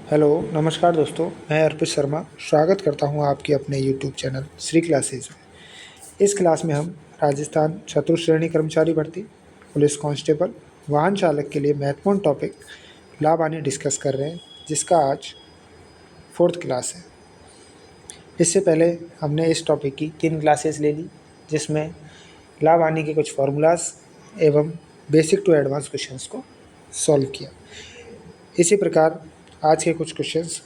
Hello, नमस्कार दोस्तों। मैं अर्पित शर्मा स्वागत करता हूं आपके अपने यूट्यूब चैनल श्री क्लासेज में। इस क्लास में हम राजस्थान चतुर्थ श्रेणी कर्मचारी भर्ती, पुलिस कांस्टेबल, वाहन चालक के लिए महत्वपूर्ण टॉपिक लाभ हानि डिस्कस कर रहे हैं, जिसका आज 4th क्लास है। इससे पहले हमने इस टॉपिक की 3 क्लासेस ले ली, जिसमें लाभ हानि के कुछ फार्मूलाज एवं बेसिक टू एडवांस क्वेश्चंस को सॉल्व किया। इसी प्रकार आज के कुछ क्वेश्चंस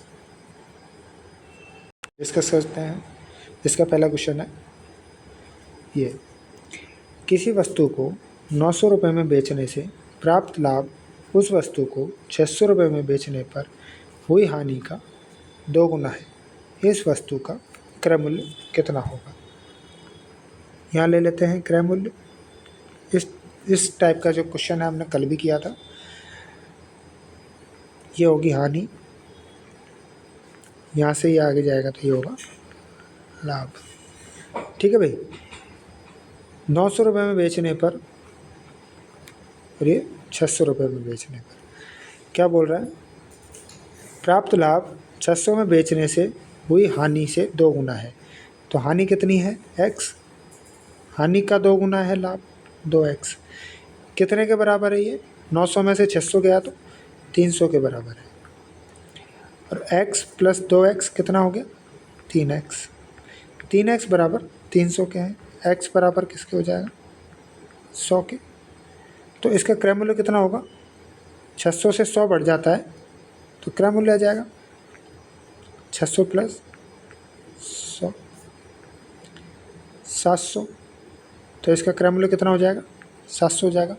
डिस्कस करते हैं। इसका पहला क्वेश्चन है ये: किसी वस्तु को 900 रुपये में बेचने से प्राप्त लाभ उस वस्तु को 600 रुपये में बेचने पर हुई हानि का 2 गुना है। इस वस्तु का क्रय मूल्य कितना होगा? यहाँ ले लेते हैं क्रय मूल्य। इस टाइप का जो क्वेश्चन है हमने कल भी किया था। ये होगी हानि, यहाँ से ये आगे जाएगा तो ये होगा लाभ। ठीक है भाई। 900 रुपये में बेचने पर और ये 600 रुपये में बेचने पर क्या बोल रहा है? प्राप्त लाभ 600 में बेचने से हुई हानि से 2 गुना है। तो हानि कितनी है? x। हानि का 2 गुना है लाभ, 2x। कितने के बराबर है ये? 900 में से 600 गया तो 300 के बराबर है। और x प्लस 2x कितना हो गया? 3x। 3x बराबर 300 के हैं। x बराबर किसके हो जाएगा? 100 के। तो इसका क्रय मूल्य कितना होगा? 600 से 100 बढ़ जाता है तो क्रय मूल्य आ जाएगा 600 प्लस 100, 700। तो इसका क्रय मूल्य कितना हो जाएगा? 700 हो जाएगा।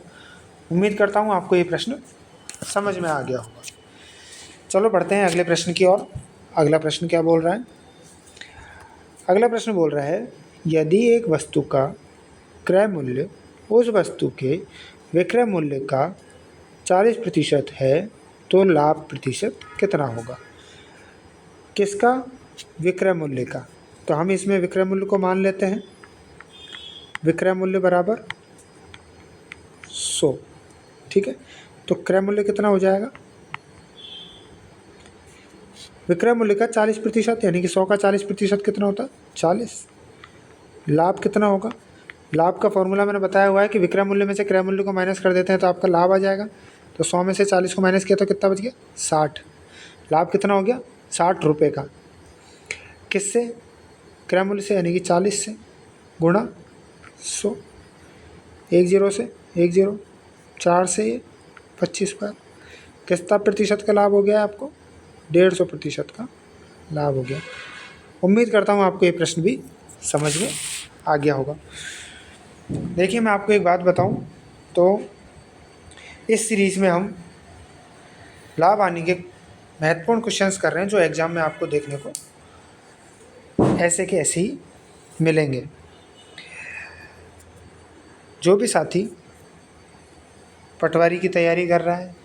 उम्मीद करता हूँ आपको ये प्रश्न समझ में आ गया होगा। चलो बढ़ते हैं अगले प्रश्न की ओर। अगला प्रश्न क्या बोल रहा है? अगला प्रश्न बोल रहा है, यदि एक वस्तु का क्रय मूल्य उस वस्तु के विक्रय मूल्य का 40% है तो लाभ प्रतिशत कितना होगा? किसका? विक्रय मूल्य का। तो हम इसमें विक्रय मूल्य को मान लेते हैं। विक्रय मूल्य बराबर 100। ठीक है। तो क्रय मूल्य कितना हो जाएगा? विक्रय मूल्य का 40%, यानी कि 100 का 40% कितना होता है? 40। लाभ कितना होगा? लाभ का फॉर्मूला मैंने बताया हुआ है कि विक्रय मूल्य में से क्रय मूल्य को माइनस कर देते हैं तो आपका लाभ आ जाएगा। तो 100 में से 40 को माइनस किया तो कितना बच गया? 60। लाभ कितना हो गया? 60 रुपये का। किससे? क्रय मूल्य से, यानी कि 40 से गुणा 100। 1 0 से 1 0, 4 से ये 25 बार। कितना प्रतिशत का लाभ हो गया आपको? 150% का लाभ हो गया। उम्मीद करता हूँ आपको ये प्रश्न भी समझ में आ गया होगा। देखिए, मैं आपको एक बात बताऊं तो इस सीरीज़ में हम लाभ हानि के महत्वपूर्ण क्वेश्चंस कर रहे हैं, जो एग्ज़ाम में आपको देखने को ऐसे के ऐसे ही मिलेंगे। जो भी साथी पटवारी की तैयारी कर रहा है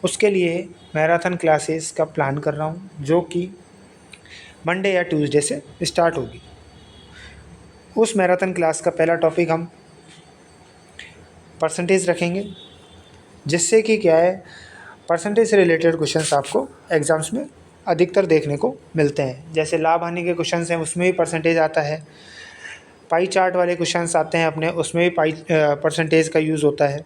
उसके लिए मैराथन क्लासेस का प्लान कर रहा हूँ, जो कि मंडे या ट्यूसडे से स्टार्ट होगी। उस मैराथन क्लास का पहला टॉपिक हम परसेंटेज रखेंगे, जिससे कि क्या है, परसेंटेज से रिलेटेड क्वेश्चंस आपको एग्ज़ाम्स में अधिकतर देखने को मिलते हैं। जैसे लाभ हानि के क्वेश्चंस हैं, उसमें भी परसेंटेज आता है। पाई चार्ट वाले क्वेश्चंस आते हैं अपने, उसमें भी परसेंटेज का यूज़ होता है।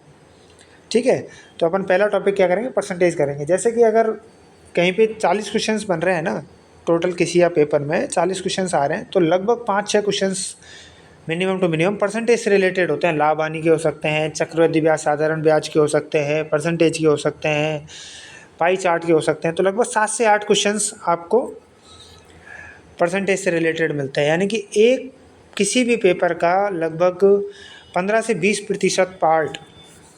ठीक है। तो अपन पहला टॉपिक क्या करेंगे? परसेंटेज करेंगे। जैसे कि अगर कहीं पे 40 क्वेश्चंस बन रहे हैं ना, टोटल किसी या पेपर में 40 क्वेश्चंस आ रहे हैं, तो लगभग 5-6 questions minimum two minimum percentage से रिलेटेड होते हैं। लाभ हानि के हो सकते हैं, चक्रवृद्धि ब्याज, साधारण ब्याज के हो सकते हैं, परसेंटेज के हो सकते हैं, पाई चार्ट के हो सकते हैं। तो लगभग 7 से 8 क्वेश्चंस आपको परसेंटेज से रिलेटेड मिलते हैं। यानी कि एक किसी भी पेपर का लगभग 15 से 20% पार्ट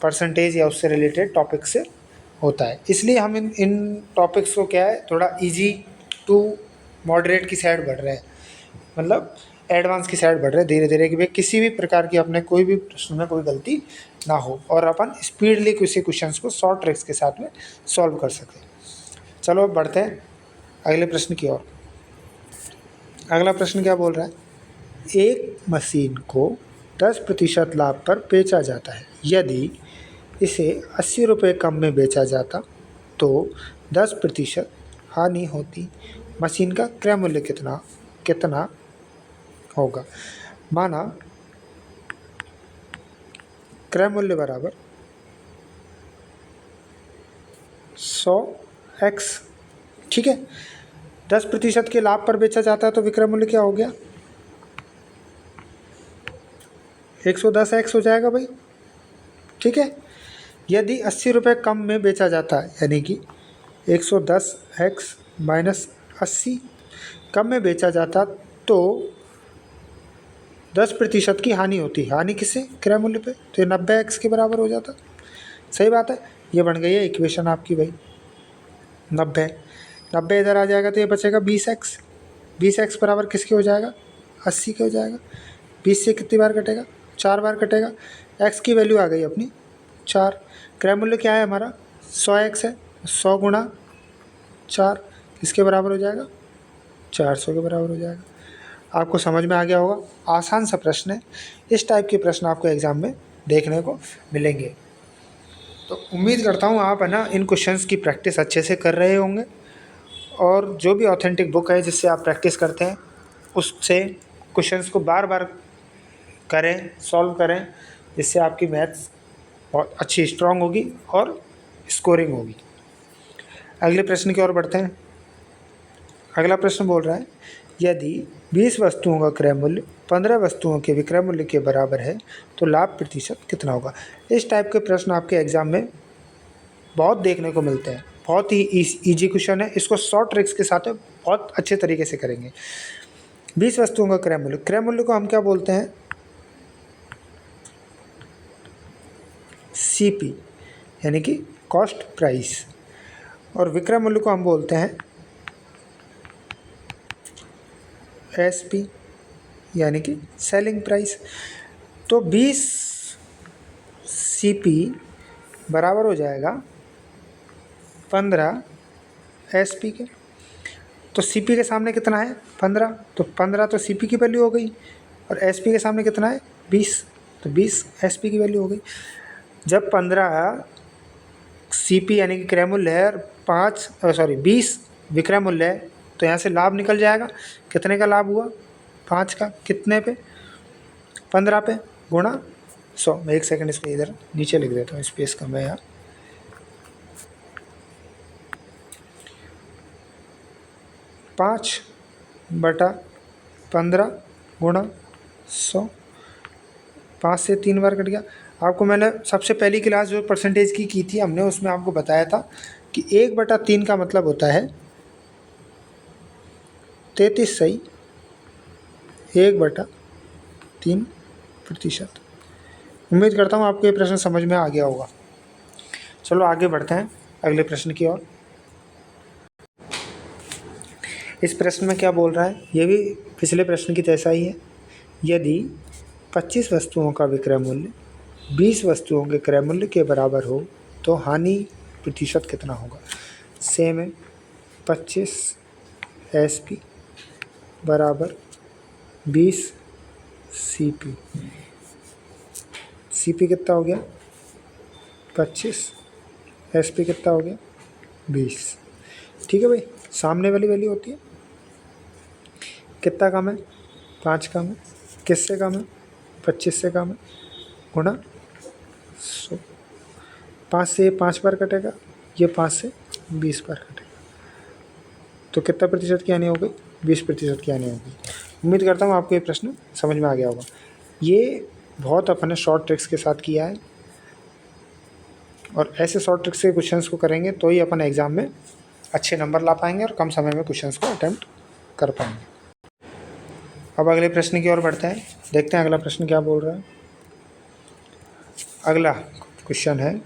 परसेंटेज या उससे रिलेटेड टॉपिक से होता है। इसलिए हम इन टॉपिक्स को क्या है, थोड़ा इजी टू मॉडरेट की साइड बढ़ रहे हैं, मतलब एडवांस की साइड बढ़ रहे हैं धीरे धीरे, कि भाई किसी भी प्रकार की अपने कोई भी प्रश्न में कोई गलती ना हो और अपन स्पीडली किसी क्वेश्चंस को शॉर्ट ट्रिक्स के साथ में सॉल्व कर सकें। चलो अब बढ़ते हैं अगले प्रश्न की ओर। अगला प्रश्न क्या बोल रहा है? एक मशीन को 10% लाभ पर बेचा जाता है। यदि इसे 80 रुपये कम में बेचा जाता तो 10% हानि होती, मशीन का क्रय मूल्य कितना कितना होगा। माना क्रय मूल्य बराबर 100x, ठीक है। 10% के लाभ पर बेचा जाता है तो विक्रय मूल्य क्या हो गया, 110x हो जाएगा भाई, ठीक है। यदि 80 रुपये कम में बेचा जाता है, यानी कि 110x माइनस 80 कम में बेचा जाता तो 10% की हानि होती। हानि किससे, क्रय मूल्य पे, तो ये 90x के बराबर हो जाता। सही बात है, ये बन गई है इक्वेशन आपकी भाई 90। 90 इधर आ जाएगा तो ये बचेगा 20x। 20x बराबर किसके हो जाएगा, 80 के हो जाएगा। 20 से कितनी बार कटेगा, 4 बार कटेगा। x की वैल्यू आ गई अपनी 4। क्रय मूल्य क्या है हमारा, 100x है, 100 गुणा 4 किसके बराबर हो जाएगा, 400 के बराबर हो जाएगा। आपको समझ में आ गया होगा, आसान सा प्रश्न है। इस टाइप के प्रश्न आपको एग्ज़ाम में देखने को मिलेंगे। तो उम्मीद करता हूँ आप है ना इन क्वेश्चंस की प्रैक्टिस अच्छे से कर रहे होंगे, और जो भी ऑथेंटिक बुक है जिससे आप प्रैक्टिस करते हैं उससे क्वेश्चंस को बार बार करें, सॉल्व करें, जिससे आपकी मैथ्स बहुत अच्छी स्ट्रांग होगी और स्कोरिंग होगी। अगले प्रश्न की ओर बढ़ते हैं। अगला प्रश्न बोल रहा है, यदि 20 वस्तुओं का क्रय मूल्य 15 वस्तुओं के विक्रय मूल्य के बराबर है तो लाभ प्रतिशत कितना होगा। इस टाइप के प्रश्न आपके एग्ज़ाम में बहुत देखने को मिलते हैं। बहुत ही ईजी क्वेश्चन है, इसको शॉर्ट ट्रिक्स के साथ बहुत अच्छे तरीके से करेंगे। 20 वस्तुओं का क्रय मूल्य, क्रय मूल्य को हम क्या बोलते हैं, CP यानी कि कॉस्ट प्राइस, और विक्रय मूल्य को हम बोलते हैं SP यानी कि सेलिंग प्राइस। तो 20 CP बराबर हो जाएगा 15 SP के। तो CP के सामने कितना है, 15, तो 15 तो CP की वैल्यू हो गई, और SP के सामने कितना है, 20, तो 20 SP की वैल्यू हो गई। जब 15 CP यानी कि क्रय मूल्य है और 20 विक्रय मूल्य है, तो यहाँ से लाभ निकल जाएगा। कितने का लाभ हुआ, 5 का, कितने पे, 15 पे, गुणा 100। मैं 1 सेकंड इसको इधर नीचे लिख देता हूँ, स्पेस कम है यहाँ। 5/15 गुणा 100, 5 से 3 बार कट गया। आपको मैंने सबसे पहली क्लास जो परसेंटेज की थी हमने, उसमें आपको बताया था कि 1/3 का मतलब होता है 33 सही, 1/3%। उम्मीद करता हूँ आपको ये प्रश्न समझ में आ गया होगा। चलो आगे बढ़ते हैं अगले प्रश्न की ओर। इस प्रश्न में क्या बोल रहा है, ये भी पिछले प्रश्न की जैसा ही है। यदि 25 वस्तुओं का विक्रय मूल्य 20 वस्तुओं के क्रय मूल्य के बराबर हो तो हानि प्रतिशत कितना होगा। सेम है, 25 SP बराबर 20 CP। CP कितना हो गया, 25, SP कितना हो गया, 20। ठीक है भाई, सामने वाली वैल्यू होती है, कितना कम है, 5 कम है, किससे कम है, 25 से कम है, गुणा 100। 5 से 5 बार कटेगा, ये 5 से 20 बार कटेगा, तो कितना प्रतिशत की हानि हो गई, 20% की हानि होगी। उम्मीद करता हूँ आपको ये प्रश्न समझ में आ गया होगा। ये बहुत अपन ने शॉर्ट ट्रिक्स के साथ किया है, और ऐसे शॉर्ट ट्रिक्स के क्वेश्चंस को करेंगे तो ही अपन एग्ज़ाम में अच्छे नंबर ला पाएंगे और कम समय में क्वेश्चंस को अटेम्प्ट कर पाएंगे। अब अगले प्रश्न की ओर बढ़ते हैं, देखते हैं अगला प्रश्न क्या बोल रहा है। अगला क्वेश्चन है,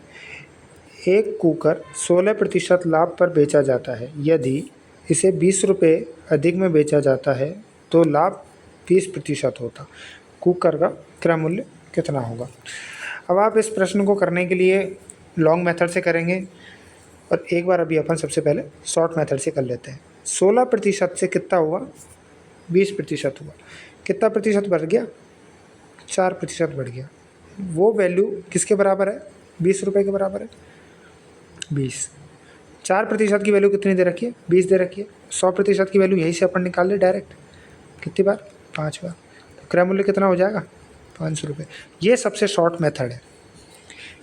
एक कुकर 16% लाभ पर बेचा जाता है, यदि इसे 20 रुपये अधिक में बेचा जाता है तो लाभ 20% होता। कुकर का क्रय मूल्य कितना होगा। अब आप इस प्रश्न को करने के लिए लॉन्ग मेथड से करेंगे, और एक बार अभी अपन सबसे पहले शॉर्ट मेथड से कर लेते हैं। 16% से कितना हुआ, 20% हुआ, कितना प्रतिशत बढ़ गया, 4% बढ़ गया। वो वैल्यू किसके बराबर है, 20 रुपये के बराबर है, 20। 4% की वैल्यू कितनी दे रखी है, 20 दे रखी है। 100% की वैल्यू यहीं से अपन निकाल ले डायरेक्ट, कितनी बार, 5 बार। तो क्रय मूल्य कितना हो जाएगा, 500 रुपये। ये सबसे शॉर्ट मेथड है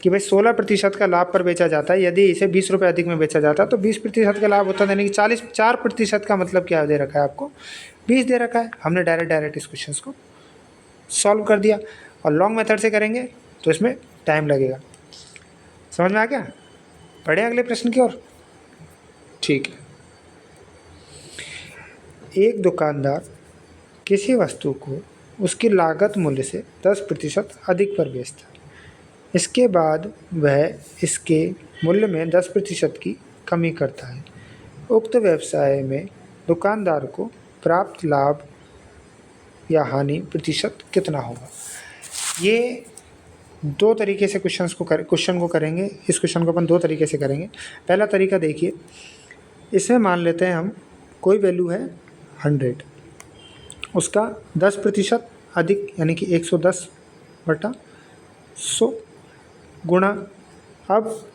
कि भाई 16% का लाभ पर बेचा जाता है, यदि इसे 20 रुपये अधिक में बेचा जाता है तो 20% का लाभ होता है, यानी कि 4% का मतलब क्या दे रखा है आपको, 20 दे रखा है। हमने डायरेक्ट इस क्वेश्चन को सॉल्व कर दिया। और लॉन्ग मेथड से करेंगे तो इसमें टाइम लगेगा। समझ में आ गया? पढ़े अगले प्रश्न की ओर। ठीक है। एक दुकानदार किसी वस्तु को उसकी लागत मूल्य से 10% अधिक पर बेचता है। इसके बाद वह इसके मूल्य में 10% की कमी करता है। उक्त व्यवसाय में दुकानदार को प्राप्त लाभ या हानि प्रतिशत कितना होगा। ये दो तरीके से क्वेश्चन को करेंगे। इस क्वेश्चन को अपन दो तरीके से करेंगे। पहला तरीका देखिए, इसमें मान लेते हैं हम कोई वैल्यू है 100, उसका 10% अधिक यानी कि 110/100 गुणा, अब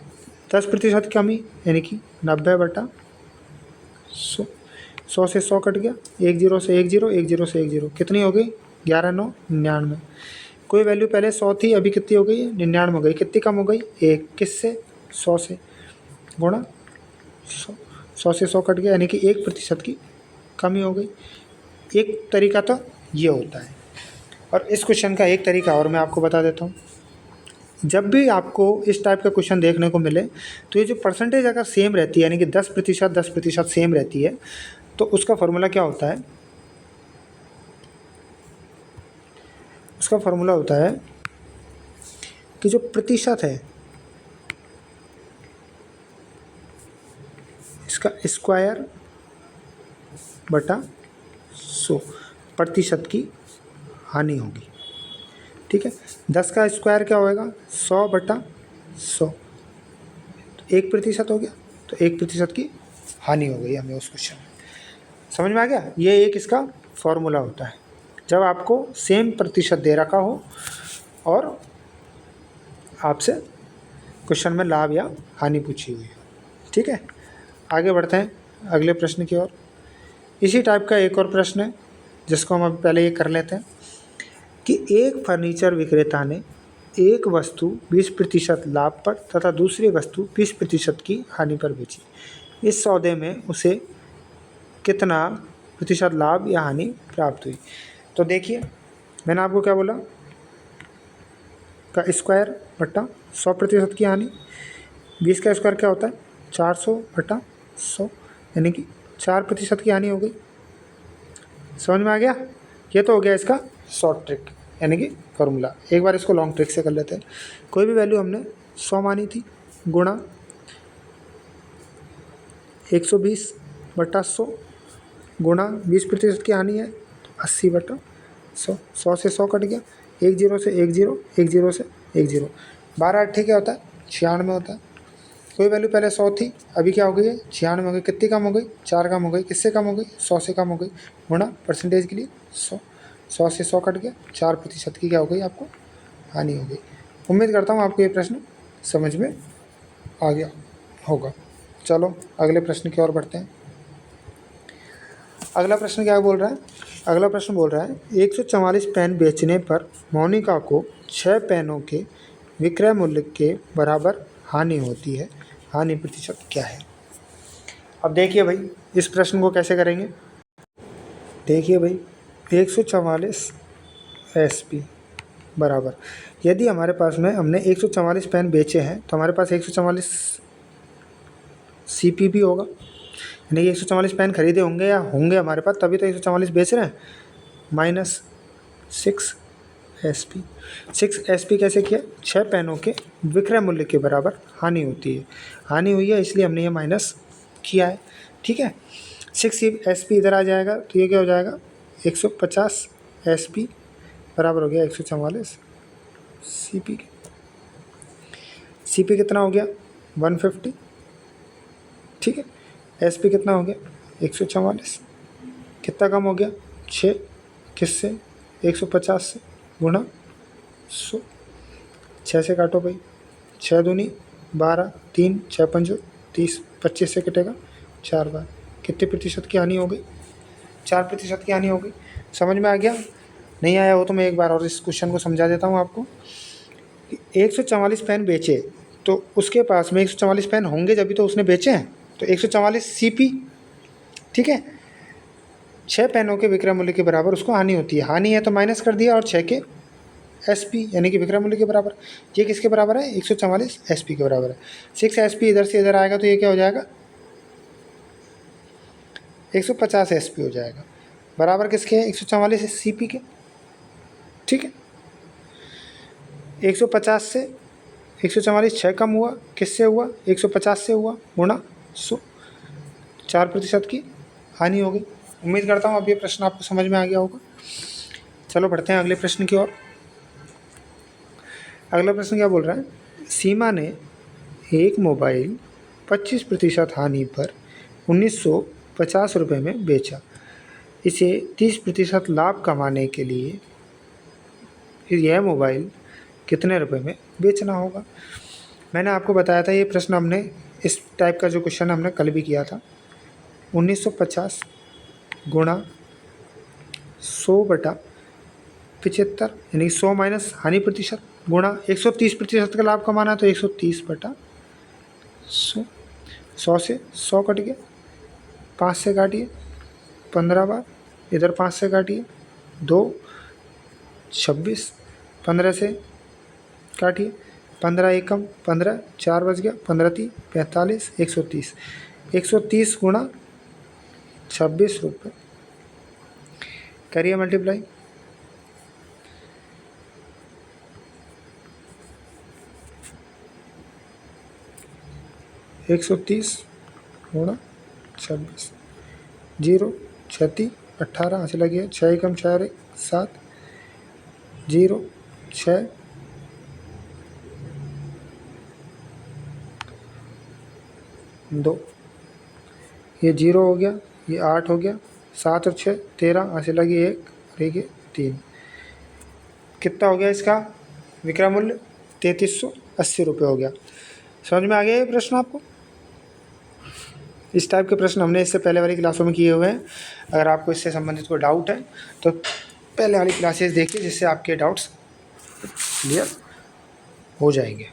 10% कमी यानी कि 90/100। 100 से 100 कट गया, 1 0 से 1 0, 1 0 से 1 0, कितनी हो गई, 11 9 99। कोई वैल्यू पहले 100 थी, अभी कितनी हो गई है, 99 हो गई। कितनी कम हो गई, 1, किससे, 100 से, गुणा 100 से 100 कट गया यानी कि 1% की कमी हो गई। एक तरीका तो ये होता है। और इस क्वेश्चन का एक तरीका और मैं आपको बता देता हूँ। जब भी आपको इस टाइप का क्वेश्चन देखने को मिले तो ये जो परसेंटेज अगर सेम रहती है यानी कि 10% सेम रहती है तो उसका फॉर्मूला क्या होता है, उसका फॉर्मूला होता है कि जो प्रतिशत है इसका स्क्वायर बटा 100% की हानि होगी। ठीक है, 10 का स्क्वायर क्या होएगा, 100/100, 1% हो गया, तो 1% की हानि हो गई हमें उस क्वेश्चन में। समझ में आ गया? ये एक इसका फॉर्मूला होता है जब आपको सेम प्रतिशत दे रखा हो और आपसे क्वेश्चन में लाभ या हानि पूछी हुई हो। ठीक है, आगे बढ़ते हैं अगले प्रश्न की ओर। इसी टाइप का एक और प्रश्न है जिसको हम अभी पहले ये कर लेते हैं कि एक फर्नीचर विक्रेता ने एक वस्तु 20% लाभ पर तथा दूसरी वस्तु 20% की हानि पर बेची। इस सौदे में उसे कितना प्रतिशत लाभ या हानि प्राप्त हुई। तो देखिए, मैंने आपको क्या बोला, का स्क्वायर बटा 100% की हानि। 20 का स्क्वायर क्या होता है, 400/100 यानी कि 4% की हानि हो गई। समझ में आ गया? ये तो हो गया इसका शॉर्ट ट्रिक यानी कि फॉर्मूला। एक बार इसको लॉन्ग ट्रिक से कर लेते हैं। कोई भी वैल्यू हमने 100 मानी थी, गुणा 120/100 गुणा 20% की हानि है 80/100। 100 से 100 कट गया, 1 0 से 1 0, 1 0 से 1 0, 12 8 क्या होता है, 96 होता है। कोई वैल्यू पहले 100 थी, अभी क्या हो गई है, 96 हो गई। कितनी कम हो गई, 4 कम हो गई। किससे कम हो गई, 100 से कम हो गई, गुणा परसेंटेज के लिए 100। 100 से 100 कट गया, 4% की क्या हो गई, आपको हानि हो गई। उम्मीद करता हूँ आपको ये प्रश्न समझ में आ गया होगा। चलो अगले प्रश्न की ओर बढ़ते हैं। अगला प्रश्न क्या बोल रहा है, अगला प्रश्न बोल रहा है 144 पेन बेचने पर मोनिका को 6 पेनों के विक्रय मूल्य के बराबर हानि होती है। हानि प्रतिशत क्या है। अब देखिए भाई, इस प्रश्न को कैसे करेंगे। देखिए भाई, 144 SP बराबर, यदि हमारे पास में हमने 144 पेन बेचे हैं तो हमारे पास 144 CP भी होगा, यानी कि 144 पेन खरीदे होंगे या होंगे हमारे पास, तभी तो 144 बेच रहे हैं, माइनस 6 SP। 6 SP कैसे किया, 6 पेनों के विक्रय मूल्य के बराबर हानि होती है। हानि हुई है इसलिए हमने ये माइनस किया है। ठीक है, 6 SP इधर आ जाएगा तो ये क्या हो जाएगा, 150 SP बराबर हो गया 144 CP के। CP कितना हो गया, 150। ठीक है, SP कितना हो गया, 144। कितना कम हो गया, 6, किससे, 150 से, गुणा 100। 6 से काटो भाई, 6 दूनी 12, 3 6 5 30, 25 से कटेगा 4 बार, कितने प्रतिशत की हानि हो गई? 4% की हानि हो गई। समझ में आ गया? नहीं आया हो तो मैं एक बार और इस क्वेश्चन को समझा देता हूँ आपको। 144 पेन बेचे, तो उसके पास में 144 पेन होंगे जभी तो उसने बेचे हैं, तो 144 CP, ठीक है। 6 पेनों के विक्रय मूल्य के बराबर उसको हानि होती है। हानि है तो माइनस कर दिया, और 6 के SP यानी कि विक्रय मूल्य के बराबर। ये किसके बराबर है? 144 SP के बराबर है। 6 SP इधर से इधर आएगा तो ये क्या हो जाएगा? 150 SP हो जाएगा। बराबर किसके? 144 CP के, ठीक है। 150 से 144 6 कम हुआ, किससे हुआ? 150 से हुआ, गुणा 100, 4% की हानि हो गई। उम्मीद करता हूँ अब ये प्रश्न आपको समझ में आ गया होगा। चलो बढ़ते हैं अगले प्रश्न की ओर। अगला प्रश्न क्या बोल रहा है? सीमा ने एक मोबाइल 25% हानि पर 1950 रुपये में बेचा। इसे 30% लाभ कमाने के लिए यह मोबाइल कितने रुपए में बेचना होगा? मैंने आपको बताया था ये प्रश्न हमने इस टाइप का जो क्वेश्चन हमने कल भी किया था। 1950 गुणा 100/75 यानी 100 माइनस हानि प्रतिशत गुणा 130% का लाभ कमाना है तो 130/100। 100 से 100 कट गया, 5 से काटिए 15 बार, इधर 5 से काटिए 2, 26, 15 से काटिए 15 एकम 15, 4 बज गया, 15 × 3 = 45, 130। 130 गुणा 26 रुपये, करिए मल्टीप्लाई। एक 130 गुणा 26, 0 36 18 ऐसे लगे, 6 एकम 4 7, 0 6 2, ये 0 हो गया, ये 8 हो गया, 7 और 6 13 ऐसे लगे 1 और 1 3। कितना हो गया इसका विक्रय मूल्य? 3380 रुपये हो गया। समझ में आ गया ये प्रश्न आपको? इस टाइप के प्रश्न हमने इससे पहले वाली क्लासों में किए हुए हैं। अगर आपको इससे संबंधित कोई डाउट है तो पहले वाली क्लासेस देखिए, जिससे आपके डाउट्स क्लियर हो जाएंगे।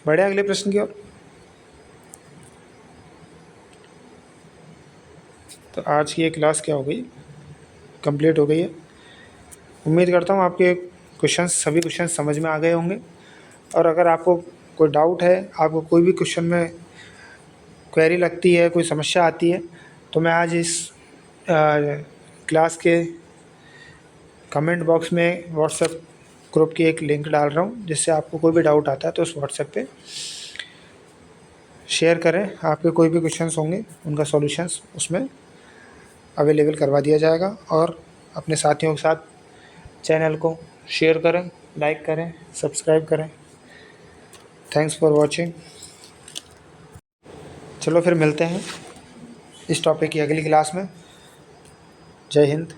बढ़े अगले प्रश्न की ओर। तो आज की ये क्लास क्या हो गई? कंप्लीट हो गई है। उम्मीद करता हूँ आपके सभी क्वेश्चन समझ में आ गए होंगे। और अगर आपको कोई डाउट है, आपको कोई भी क्वेश्चन में क्वेरी लगती है, कोई समस्या आती है, तो मैं आज इस क्लास के कमेंट बॉक्स में व्हाट्सएप ग्रुप की एक लिंक डाल रहा हूँ, जिससे आपको कोई भी डाउट आता है तो उस व्हाट्सएप पे शेयर करें। आपके कोई भी क्वेश्चंस होंगे उनका सॉल्यूशंस उसमें अवेलेबल करवा दिया जाएगा। और अपने साथियों के साथ चैनल को शेयर करें, लाइक करें, सब्सक्राइब करें। Thanks for watching. चलो फिर मिलते हैं इस टॉपिक की अगली क्लास में। जय हिंद।